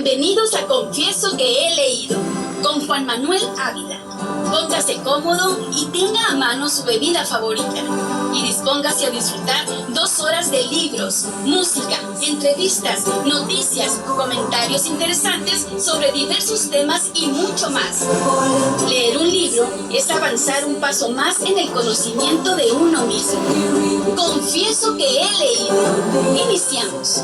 Bienvenidos a Confieso que he leído, con Juan Manuel Ávila. Póngase cómodo y tenga a mano su bebida favorita. Y dispóngase a disfrutar 2 horas de libros, música, entrevistas, noticias, comentarios interesantes sobre diversos temas y mucho más. Leer un libro es avanzar un paso más en el conocimiento de uno mismo. Confieso que he leído. Iniciamos.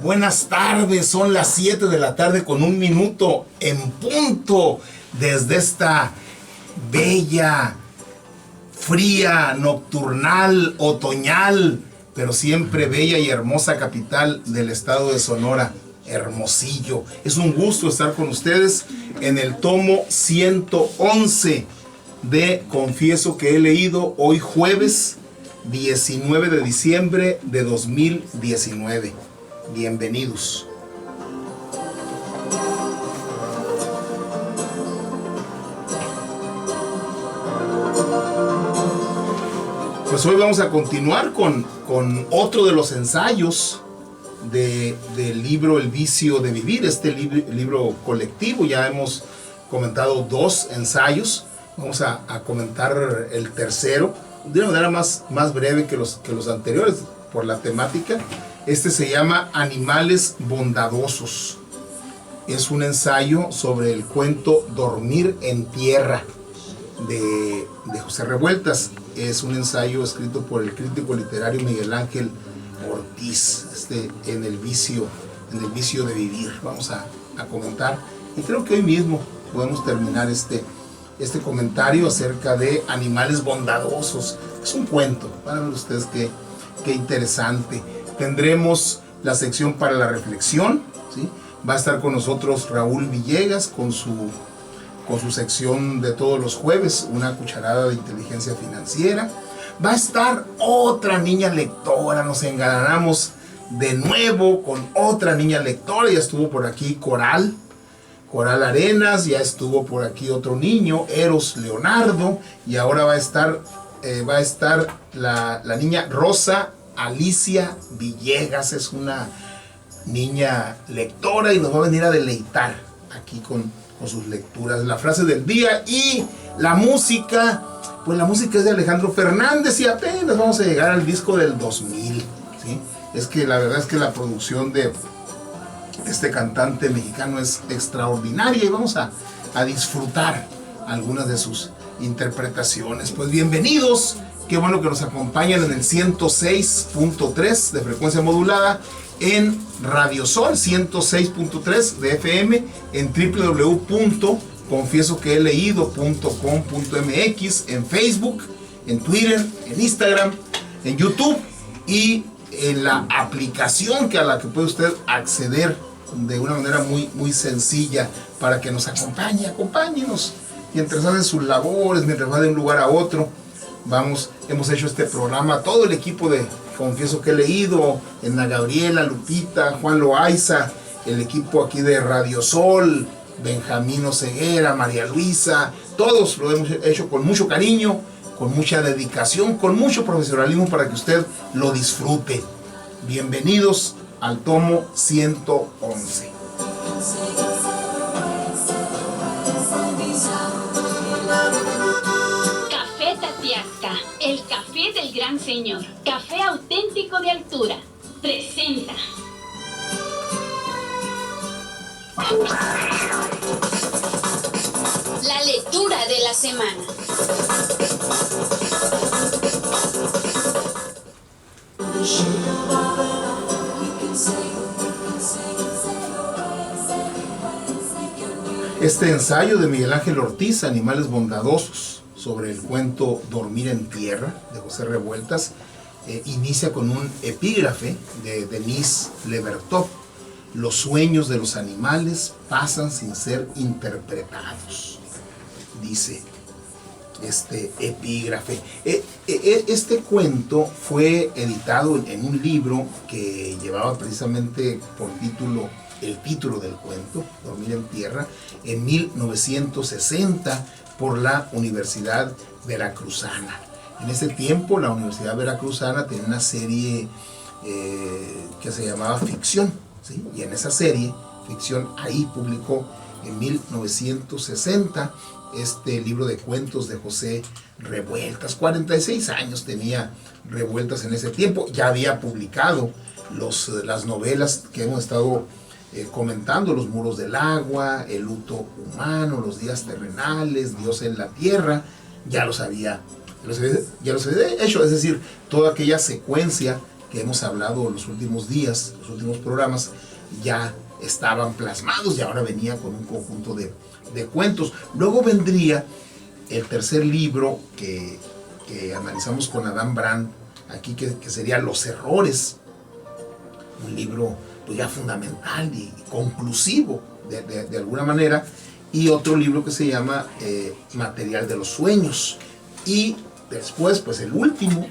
Buenas tardes, son las 7 de la tarde con 1 minuto en punto desde esta bella, fría, nocturnal, otoñal, pero siempre bella y hermosa capital del estado de Sonora, Hermosillo. Es un gusto estar con ustedes en el tomo 111 de Confieso que he leído, hoy jueves 19 de diciembre de 2019. Bienvenidos. Pues hoy vamos a continuar con otro de los ensayos del libro El vicio de vivir, este libro colectivo. Ya hemos comentado 2 ensayos, vamos a comentar el tercero de una manera más breve que los anteriores por la temática. Este se llama Animales Bondadosos. Es un ensayo sobre el cuento Dormir en Tierra de José Revueltas. Es un ensayo escrito por el crítico literario Miguel Ángel Ortiz, en el vicio de vivir. Vamos a comentar, y creo que hoy mismo podemos terminar este comentario acerca de Animales Bondadosos. Es un cuento, van a ver ustedes qué interesante. Tendremos la sección para la reflexión, ¿sí? Va a estar con nosotros Raúl Villegas con su sección de todos los jueves, una cucharada de inteligencia financiera. Va a estar otra niña lectora, nos engalanamos de nuevo con otra niña lectora. Ya estuvo por aquí Coral Arenas, ya estuvo por aquí otro niño, Eros Leonardo, y ahora va a estar la niña Rosa Alicia Villegas. Es una niña lectora y nos va a venir a deleitar aquí con sus lecturas. La frase del día y la música, pues la música es de Alejandro Fernández y apenas vamos a llegar al disco del 2000, ¿sí? Es que la verdad es que la producción de este cantante mexicano es extraordinaria y vamos a disfrutar algunas de sus interpretaciones. Pues bienvenidos, qué bueno que nos acompañan en el 106.3 de frecuencia modulada, en Radio Sol 106.3 de FM, en www.confiesoqueheleído.com.mx, en Facebook, en Twitter, en Instagram, en YouTube y en la aplicación a la que puede usted acceder de una manera muy sencilla para que nos acompáñenos mientras hace sus labores, mientras va de un lugar a otro. Hemos hecho este programa, todo el equipo de Confieso que he leído, Edna Gabriela, Lupita, Juan Loaiza, el equipo aquí de Radio Sol, Benjamín Oseguera, María Luisa, todos lo hemos hecho con mucho cariño, con mucha dedicación, con mucho profesionalismo para que usted lo disfrute. Bienvenidos al tomo 111. Café Tatiasca, el café del gran señor, café auténtico de altura, presenta la lectura de la semana. Este ensayo de Miguel Ángel Ortiz, Animales Bondadosos, sobre el cuento Dormir en Tierra, de José Revueltas, inicia con un epígrafe de Denise Levertov. Los sueños de los animales pasan sin ser interpretados, dice este epígrafe. Este cuento fue editado en un libro que llevaba precisamente por título el título del cuento, Dormir en Tierra, en 1960 por la Universidad Veracruzana. En ese tiempo la Universidad Veracruzana tenía una serie que se llamaba Ficción, ¿sí? Y en esa serie, Ficción, ahí publicó en 1960 este libro de cuentos de José Revueltas. 46 años tenía Revueltas en ese tiempo. Ya había publicado las novelas que hemos estado comentando: Los muros del agua, El luto humano, Los días terrenales, Dios en la tierra. Ya los había hecho, es decir, toda aquella secuencia que hemos hablado en los últimos días, los últimos programas, ya estaban plasmados, y ahora venía con un conjunto de cuentos. Luego vendría el tercer libro que analizamos con Adam Brandt aquí, que sería Los errores, un libro pues ya fundamental y conclusivo de alguna manera, y otro libro que se llama Material de los sueños, y después pues el último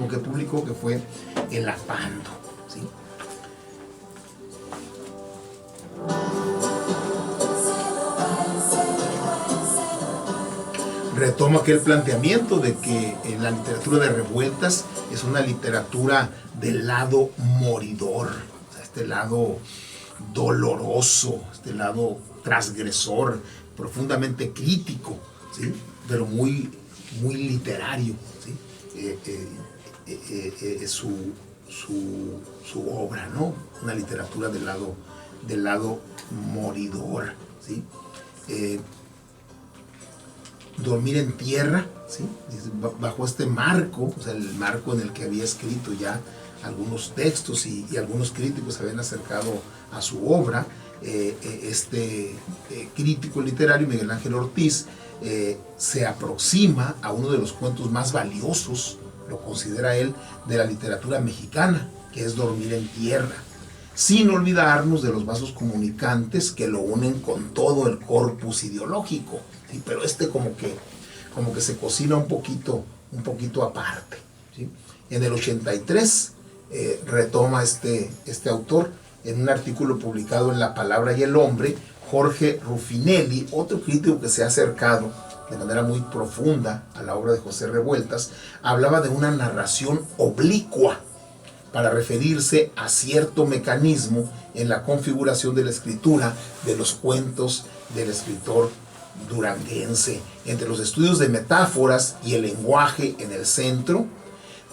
que publicó, que fue El Apando, ¿sí? Retoma aquel planteamiento de que la literatura de Revueltas es una literatura del lado moridor, o sea, este lado doloroso, este lado transgresor, profundamente crítico, ¿sí? Pero muy literario, ¿sí? Su obra, ¿no? Una literatura del lado moridor, ¿sí? Dormir en Tierra, ¿sí? Bajo este marco, o sea, el marco en el que había escrito ya algunos textos, y algunos críticos se habían acercado a su obra. Este crítico literario, Miguel Ángel Ortiz, se aproxima a uno de los cuentos más valiosos, lo considera él, de la literatura mexicana, que es Dormir en Tierra, sin olvidarnos de los vasos comunicantes que lo unen con todo el corpus ideológico, ¿sí? Pero como que se cocina un poquito aparte, ¿sí? En el 83 retoma este autor, en un artículo publicado en La Palabra y el Hombre, Jorge Ruffinelli, otro crítico que se ha acercado de manera muy profunda a la obra de José Revueltas, hablaba de una narración oblicua para referirse a cierto mecanismo en la configuración de la escritura de los cuentos del escritor duranguense. Entre los estudios de metáforas y el lenguaje en el centro,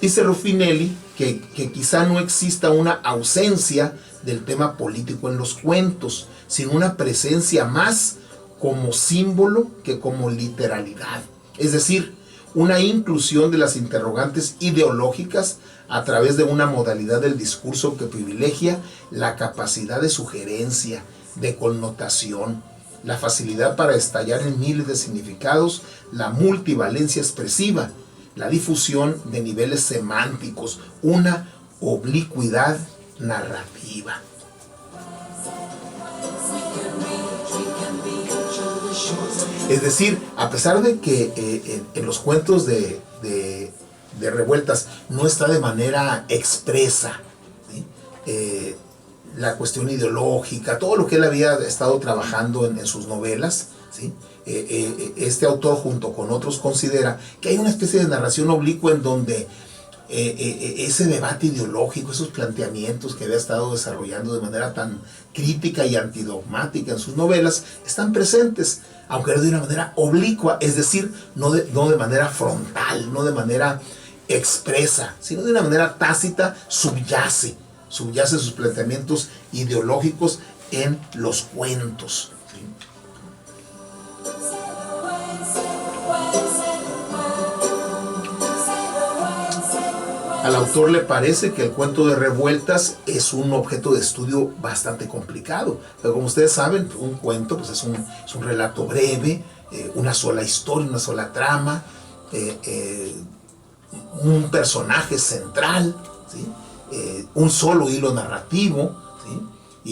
dice Ruffinelli que quizá no exista una ausencia del tema político en los cuentos, sino una presencia más como símbolo que como literalidad. Es decir, una inclusión de las interrogantes ideológicas a través de una modalidad del discurso que privilegia la capacidad de sugerencia, de connotación, la facilidad para estallar en miles de significados, la multivalencia expresiva, la difusión de niveles semánticos, una oblicuidad narrativa. Es decir, a pesar de que en los cuentos de Revueltas no está de manera expresa, ¿sí? La cuestión ideológica, todo lo que él había estado trabajando en sus novelas, ¿sí? Este autor junto con otros considera que hay una especie de narración oblicua en donde ese debate ideológico, esos planteamientos que había estado desarrollando de manera tan crítica y antidogmática en sus novelas, están presentes, aunque de una manera oblicua, es decir, no de manera frontal, no de manera expresa, sino de una manera tácita, subyace sus planteamientos ideológicos en los cuentos, ¿sí? Al autor le parece que el cuento de Revueltas es un objeto de estudio bastante complicado, pero como ustedes saben, un cuento pues es un relato breve, una sola historia, una sola trama, un personaje central, ¿sí? Un solo hilo narrativo, ¿sí?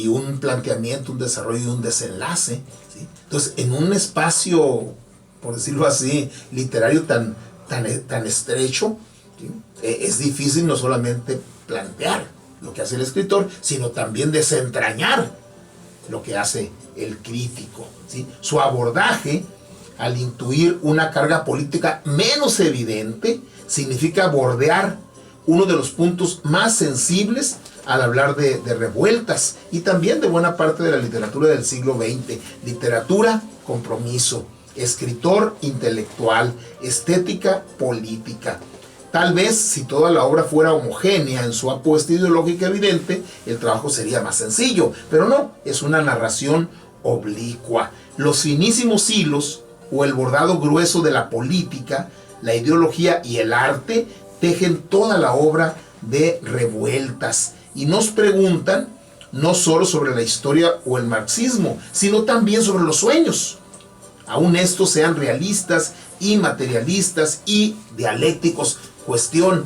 Y un planteamiento, un desarrollo y un desenlace, ¿sí? Entonces, en un espacio, por decirlo así, literario tan estrecho, ¿sí? Es difícil no solamente plantear lo que hace el escritor, sino también desentrañar lo que hace el crítico, ¿sí? Su abordaje, al intuir una carga política menos evidente, significa bordear uno de los puntos más sensibles al hablar de revueltas y también de buena parte de la literatura del siglo XX. Literatura, compromiso; escritor, intelectual; estética, política. Tal vez si toda la obra fuera homogénea en su apuesta ideológica evidente, el trabajo sería más sencillo, pero no, es una narración oblicua. Los finísimos hilos o el bordado grueso de la política, la ideología y el arte tejen toda la obra de Revueltas y nos preguntan no solo sobre la historia o el marxismo, sino también sobre los sueños. Aun estos sean realistas y materialistas y dialécticos, cuestión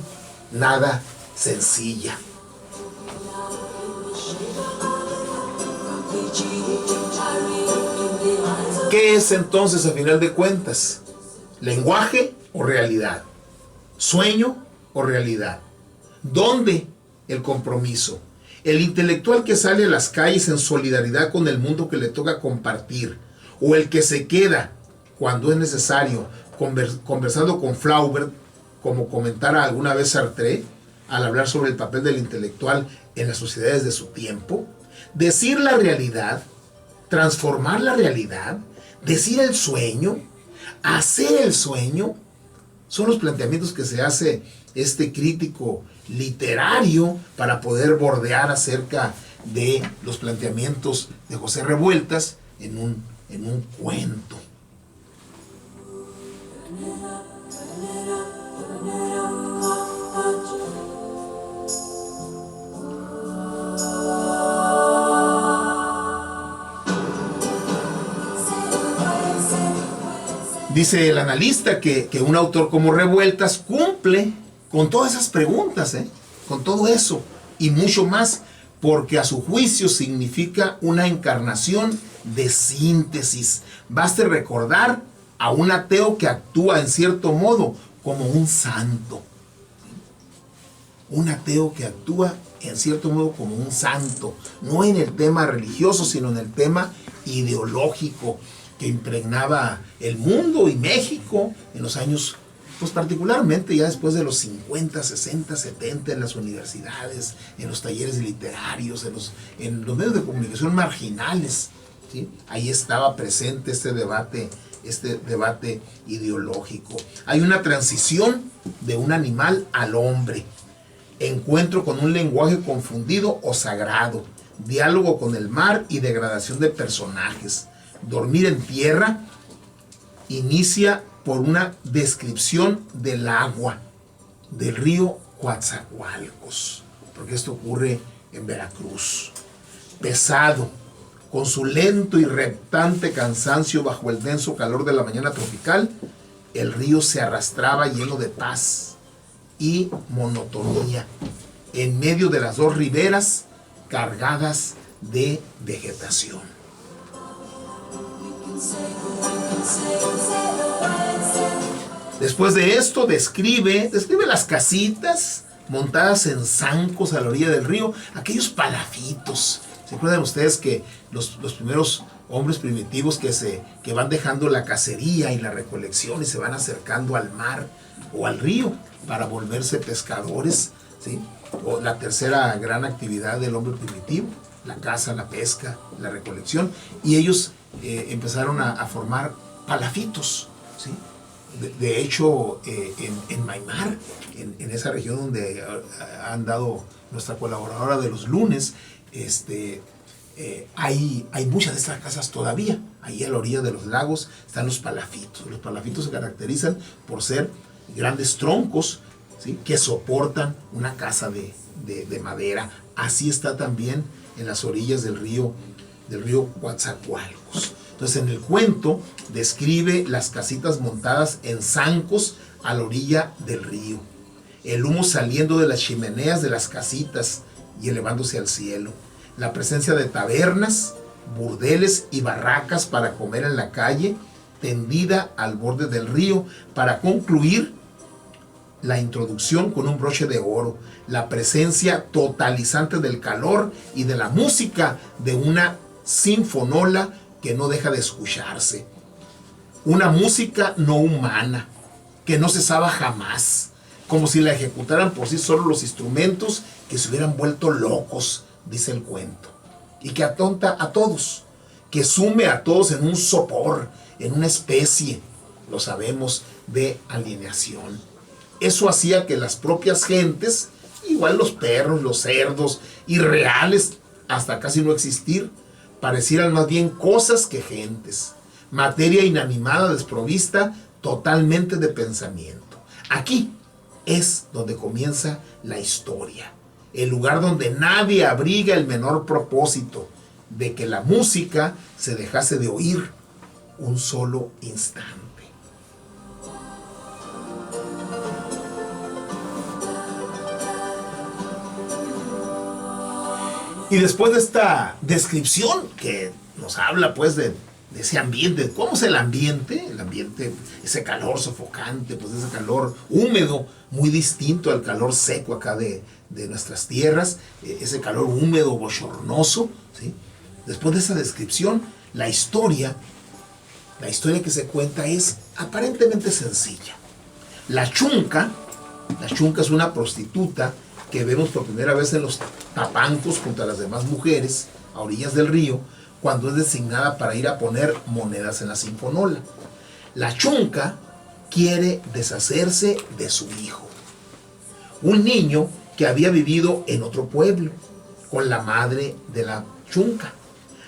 nada sencilla. ¿Qué es entonces, a final de cuentas? ¿Lenguaje o realidad? ¿Sueño o realidad? ¿Dónde el compromiso? El intelectual que sale a las calles en solidaridad con el mundo que le toca compartir, o el que se queda cuando es necesario conversando con Flaubert, como comentara alguna vez Sartre al hablar sobre el papel del intelectual en las sociedades de su tiempo. Decir la realidad, transformar la realidad, decir el sueño, hacer el sueño, son los planteamientos que se hace este crítico literario para poder bordear acerca de los planteamientos de José Revueltas en un cuento. Dice el analista que un autor como Revueltas cumple con todas esas preguntas, con todo eso y mucho más, porque a su juicio significa una encarnación de síntesis. Baste recordar a un ateo que actúa en cierto modo como un santo. Un ateo que actúa en cierto modo como un santo, no en el tema religioso, sino en el tema ideológico que impregnaba el mundo y México en los años, pues particularmente ya después de los 50, 60, 70, en las universidades, en los talleres literarios, en los medios de comunicación marginales, ¿sí? Ahí estaba presente este debate ideológico. Hay una transición de un animal al hombre, encuentro con un lenguaje confundido o sagrado, diálogo con el mar y degradación de personajes. Dormir en tierra inicia por una descripción del agua del río Coatzacoalcos, porque esto ocurre en Veracruz. Pesado, con su lento y reptante cansancio bajo el denso calor de la mañana tropical, el río se arrastraba lleno de paz y monotonía en medio de las dos riberas cargadas de vegetación. Después de esto describe las casitas montadas en zancos a la orilla del río, aquellos palafitos. ¿Se acuerdan ustedes que los primeros hombres primitivos que van dejando la cacería y la recolección y se van acercando al mar o al río para volverse pescadores, ¿sí? O la tercera gran actividad del hombre primitivo, la caza, la pesca, la recolección, y ellos empezaron a formar palafitos, ¿sí? De hecho, en Maimar, en esa región donde ha andado nuestra colaboradora de los lunes, hay muchas de estas casas todavía. Ahí a la orilla de los lagos están los palafitos. Los palafitos se caracterizan por ser grandes troncos, ¿sí? Que soportan una casa de madera. Así está también en las orillas del río Coatzacoalcos. Entonces, en el cuento describe las casitas montadas en zancos a la orilla del río, el humo saliendo de las chimeneas de las casitas y elevándose al cielo, la presencia de tabernas, burdeles y barracas para comer en la calle tendida al borde del río, para concluir la introducción con un broche de oro, la presencia totalizante del calor y de la música de una sinfonola que no deja de escucharse. Una música no humana, que no cesaba jamás, como si la ejecutaran por sí solos los instrumentos que se hubieran vuelto locos, dice el cuento, y que atonta a todos, que sume a todos en un sopor, en una especie, lo sabemos, de alienación. Eso hacía que las propias gentes, igual los perros, los cerdos, irreales, hasta casi no existir, parecieran más bien cosas que gentes, materia inanimada desprovista totalmente de pensamiento. Aquí es donde comienza la historia, el lugar donde nadie abriga el menor propósito de que la música se dejase de oír un solo instante. Y después de esta descripción que nos habla pues de ese ambiente, ¿cómo es el ambiente? El ambiente, ese calor sofocante, pues ese calor húmedo, muy distinto al calor seco acá de nuestras tierras, ese calor húmedo, bochornoso, ¿sí? Después de esa descripción, la historia que se cuenta es aparentemente sencilla. La chunca es una prostituta que vemos por primera vez en los tapancos junto a las demás mujeres a orillas del río, cuando es designada para ir a poner monedas en la sinfonola. La chunca quiere deshacerse de su hijo, un niño que había vivido en otro pueblo con la madre de la chunca,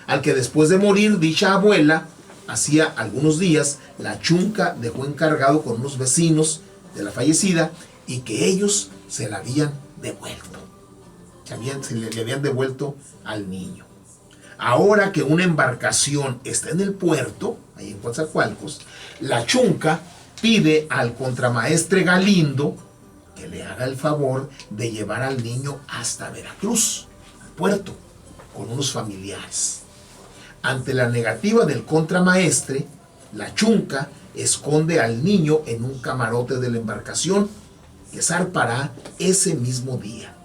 al que después de morir dicha abuela, hacía algunos días, la chunca dejó encargado con unos vecinos de la fallecida y que ellos se la habían devuelto. Le habían devuelto al niño. Ahora que una embarcación está en el puerto, ahí en Coatzacoalcos, la chunca pide al contramaestre Galindo que le haga el favor de llevar al niño hasta Veracruz, al puerto, con unos familiares. Ante la negativa del contramaestre, la chunca esconde al niño en un camarote de la embarcación que zarpará ese mismo día.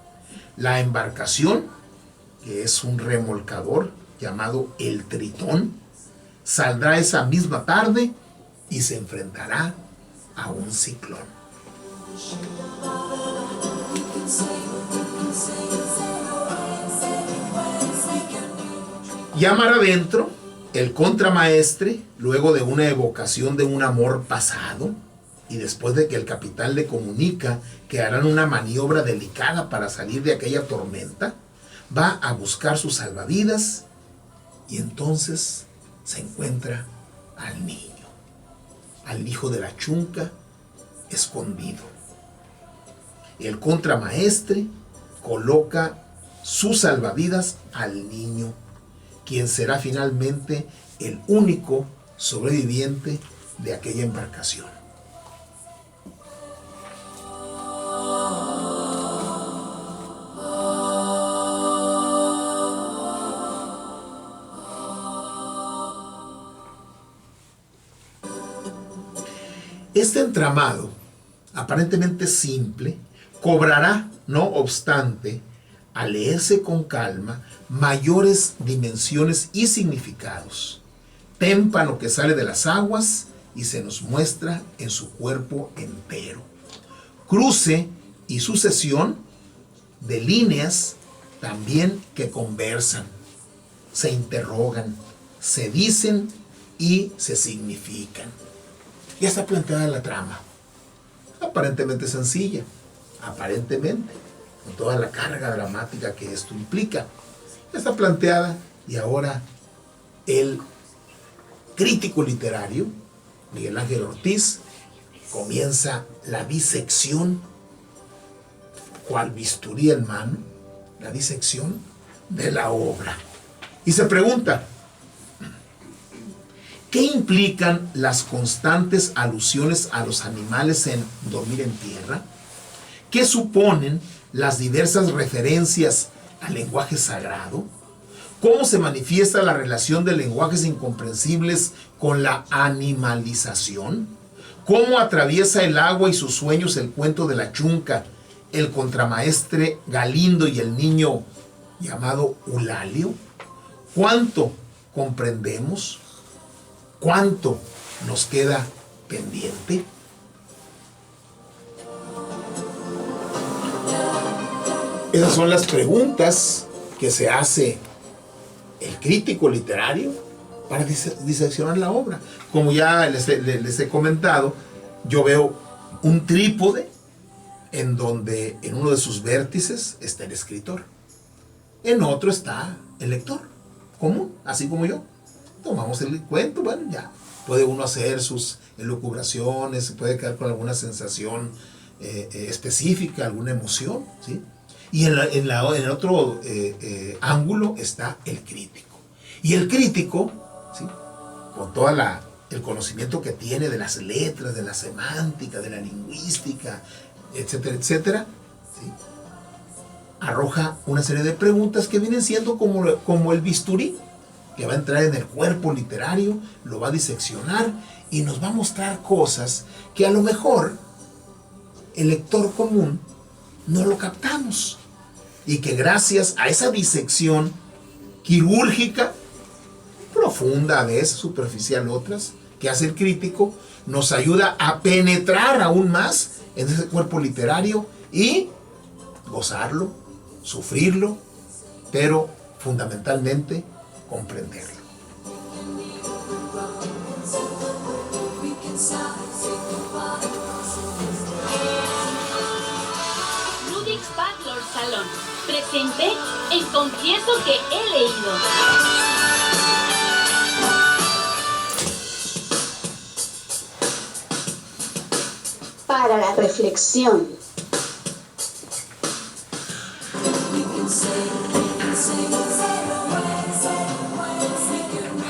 La embarcación, que es un remolcador llamado el Tritón, saldrá esa misma tarde y se enfrentará a un ciclón. Ya mar adentro, el contramaestre, luego de una evocación de un amor pasado, y después de que el capitán le comunica que harán una maniobra delicada para salir de aquella tormenta, va a buscar sus salvavidas y entonces se encuentra al niño, al hijo de la chunca, escondido. El contramaestre coloca sus salvavidas al niño, quien será finalmente el único sobreviviente de aquella embarcación. Este entramado, aparentemente simple, cobrará, no obstante, al leerse con calma, mayores dimensiones y significados. Témpano que sale de las aguas y se nos muestra en su cuerpo entero. Cruce y sucesión de líneas también que conversan, se interrogan, se dicen y se significan. Ya está planteada la trama, aparentemente sencilla, aparentemente, con toda la carga dramática que esto implica. Ya está planteada y ahora el crítico literario, Miguel Ángel Ortiz, comienza la disección, cual bisturí en mano, la disección de la obra. Y se pregunta, ¿qué implican las constantes alusiones a los animales en Dormir en Tierra? ¿Qué suponen las diversas referencias al lenguaje sagrado? ¿Cómo se manifiesta la relación de lenguajes incomprensibles con la animalización? ¿Cómo atraviesa el agua y sus sueños el cuento de la chunca, el contramaestre Galindo y el niño llamado Eulalio? ¿Cuánto comprendemos cuánto nos queda pendiente. Esas son las preguntas que se hace el crítico literario para diseccionar la obra. Como ya les he comentado, yo veo un trípode en donde en uno de sus vértices está el escritor, en otro está el lector común, así como yo. Tomamos el cuento, bueno, ya puede uno hacer sus elucubraciones, puede quedar con alguna sensación específica, alguna emoción, ¿sí? Y en el otro ángulo está el crítico. Y el crítico, ¿sí?, con todo el conocimiento que tiene de las letras, de la semántica, de la lingüística, etcétera, etcétera, ¿sí?, arroja una serie de preguntas que vienen siendo como el bisturí, que va a entrar en el cuerpo literario, lo va a diseccionar y nos va a mostrar cosas que a lo mejor el lector común no lo captamos. Y que gracias a esa disección quirúrgica, profunda a veces, superficial otras, que hace el crítico, nos ayuda a penetrar aún más en ese cuerpo literario y gozarlo, sufrirlo, pero fundamentalmente comprenderlo. Ludwig Backlor Salón presente en Confieso que he leído. Para la reflexión.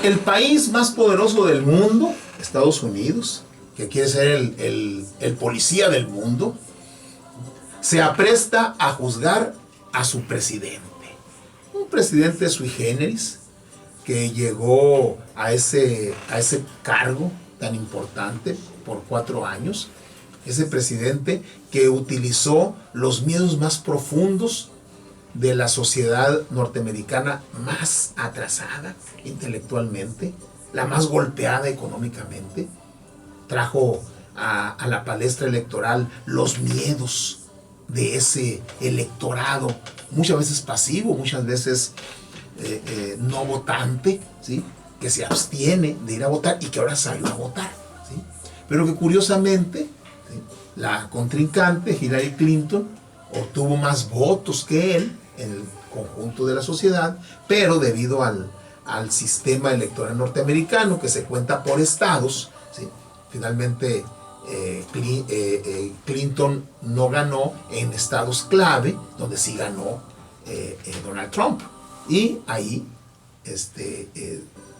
El país más poderoso del mundo, Estados Unidos, que quiere ser el policía del mundo, se apresta a juzgar a su presidente. Un presidente sui generis que llegó a ese cargo tan importante por 4 años. Ese presidente que utilizó los miedos más profundos de la sociedad norteamericana más atrasada intelectualmente, la más golpeada económicamente. Trajo a la palestra electoral los miedos de ese electorado, muchas veces pasivo, muchas veces no votante, ¿sí?, que se abstiene de ir a votar y que ahora salió a votar, ¿sí? Pero que curiosamente, ¿sí?, la contrincante Hillary Clinton obtuvo más votos que él en el conjunto de la sociedad, pero debido al sistema electoral norteamericano que se cuenta por estados, ¿sí?, finalmente Clinton no ganó en estados clave, donde sí ganó Donald Trump, y ahí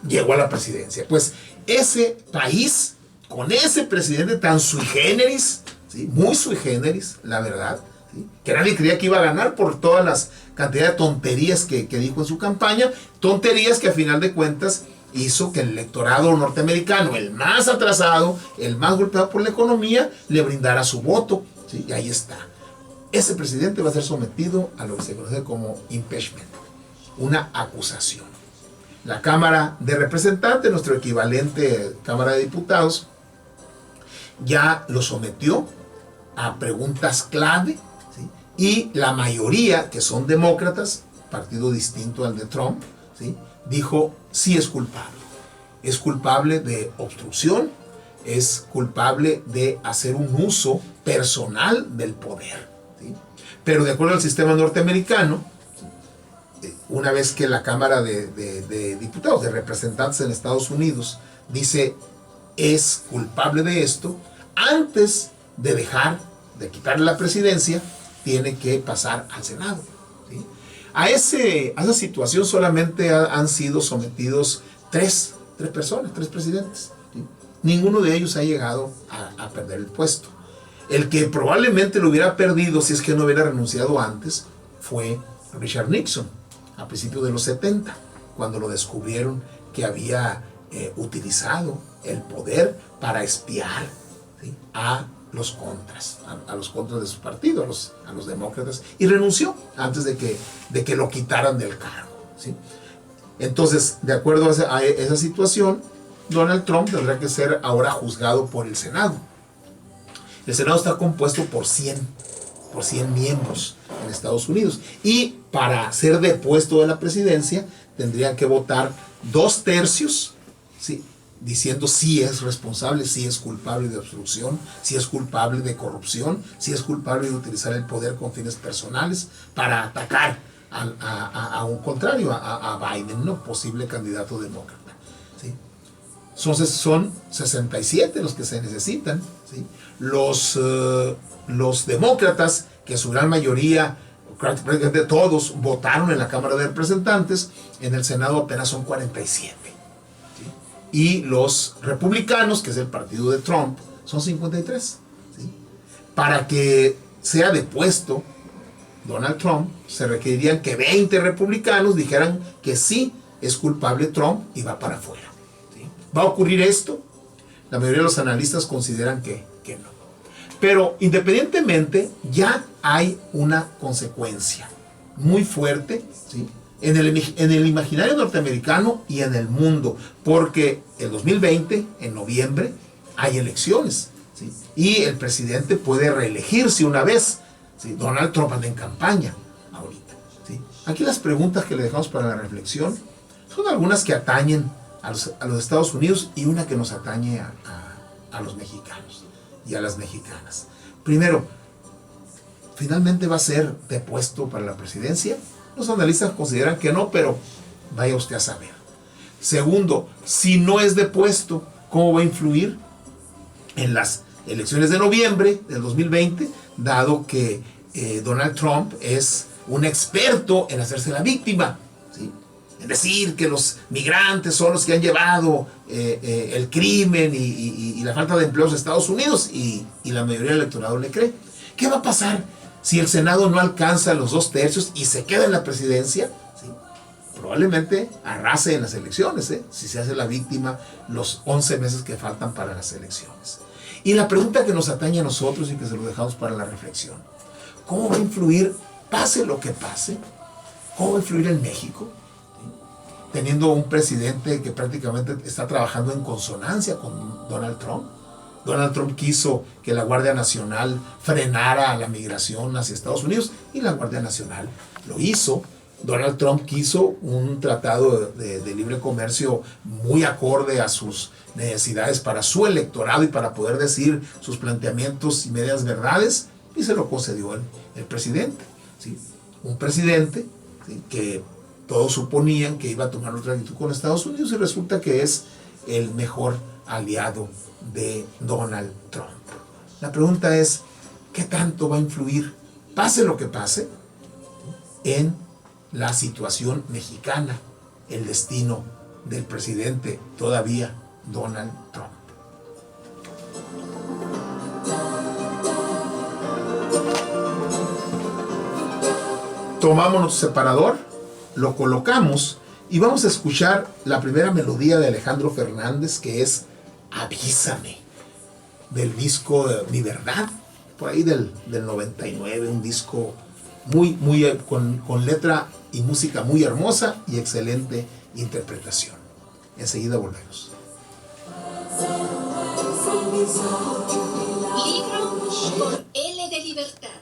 llegó a la presidencia. Pues ese país, con ese presidente tan sui generis, ¿sí?, muy sui generis, la verdad, ¿sí?, que nadie creía que iba a ganar por todas las cantidad de tonterías que dijo en su campaña, tonterías que a final de cuentas hizo que el electorado norteamericano, el más atrasado, el más golpeado por la economía, le brindara su voto, ¿sí? Y ahí está. Ese presidente va a ser sometido a lo que se conoce como impeachment, una acusación. La Cámara de Representantes, nuestro equivalente Cámara de Diputados, ya lo sometió a preguntas clave, ¿sí?, y la mayoría, que son demócratas, partido distinto al de Trump, ¿sí?, dijo sí es culpable. Es culpable de obstrucción, es culpable de hacer un uso personal del poder, ¿sí? Pero de acuerdo al sistema norteamericano, una vez que la Cámara de Diputados, de Representantes en Estados Unidos, dice es culpable de esto, antes de quitarle la presidencia, tiene que pasar al Senado, ¿sí? A esa situación solamente han sido sometidos tres presidentes, ¿sí? Ninguno de ellos ha llegado a perder el puesto. El que probablemente lo hubiera perdido si es que no hubiera renunciado antes fue Richard Nixon, a principios de los 70, cuando lo descubrieron que había utilizado el poder para espiar, ¿sí?, a los contras de su partido, a los demócratas, y renunció antes de que lo quitaran del cargo, ¿sí? Entonces, de acuerdo a esa situación, Donald Trump tendrá que ser ahora juzgado por el Senado. El Senado está compuesto por 100 miembros en Estados Unidos. Y para ser depuesto de la presidencia, tendrían que votar 2/3, ¿sí?, diciendo si es responsable, si es culpable de obstrucción, si es culpable de corrupción, si es culpable de utilizar el poder con fines personales para atacar a un contrario, a Biden, ¿no?, posible candidato demócrata, ¿sí? Entonces son 67 los que se necesitan, ¿sí? Los demócratas, que en su gran mayoría, prácticamente todos, votaron en la Cámara de Representantes, en el Senado apenas son 47. Y los republicanos, que es el partido de Trump, son 53. ¿Sí? Para que sea depuesto Donald Trump, se requerirían que 20 republicanos dijeran que sí es culpable Trump y va para afuera. ¿Sí? ¿Va a ocurrir esto? La mayoría de los analistas consideran que no. Pero independientemente, ya hay una consecuencia muy fuerte, ¿sí?, en el imaginario norteamericano y en el mundo, porque el 2020, en noviembre, hay elecciones, ¿sí?, y el presidente puede reelegirse una vez, ¿sí? Donald Trump anda en campaña ahorita, ¿sí? Aquí las preguntas que le dejamos para la reflexión son algunas que atañen a los Estados Unidos y una que nos atañe a los mexicanos y a las mexicanas. Primero, ¿finalmente va a ser depuesto para la presidencia? Los analistas consideran que no, pero vaya usted a saber. Segundo, si no es depuesto, ¿cómo va a influir en las elecciones de noviembre del 2020, dado que Donald Trump es un experto en hacerse la víctima, ¿sí?, en decir que los migrantes son los que han llevado el crimen y la falta de empleos a Estados Unidos, y la mayoría del electorado le cree? ¿Qué va a pasar si el Senado no alcanza los 2/3 y se queda en la presidencia? ¿Sí? Probablemente arrase en las elecciones, si se hace la víctima los 11 meses que faltan para las elecciones. Y la pregunta que nos atañe a nosotros y que se lo dejamos para la reflexión: ¿cómo va a influir, pase lo que pase, cómo va a influir en México? ¿Sí? Teniendo un presidente que prácticamente está trabajando en consonancia con Donald Trump. Donald Trump quiso que la Guardia Nacional frenara la migración hacia Estados Unidos y la Guardia Nacional lo hizo. Donald Trump quiso un tratado de libre comercio muy acorde a sus necesidades para su electorado y para poder decir sus planteamientos y medias verdades, y se lo concedió el presidente, ¿sí? Un presidente, ¿sí?, que todos suponían que iba a tomar otra actitud con Estados Unidos, y resulta que es el mejor aliado de Donald Trump. La pregunta es, ¿qué tanto va a influir, pase lo que pase, en la situación mexicana, el destino del presidente todavía Donald Trump? Tomamos nuestro separador, lo colocamos y vamos a escuchar la primera melodía de Alejandro Fernández, que es Avísame, del disco Mi Verdad, por ahí del 99, un disco con letra y música muy hermosa y excelente interpretación. Enseguida volvemos. Libro por L de Libertad.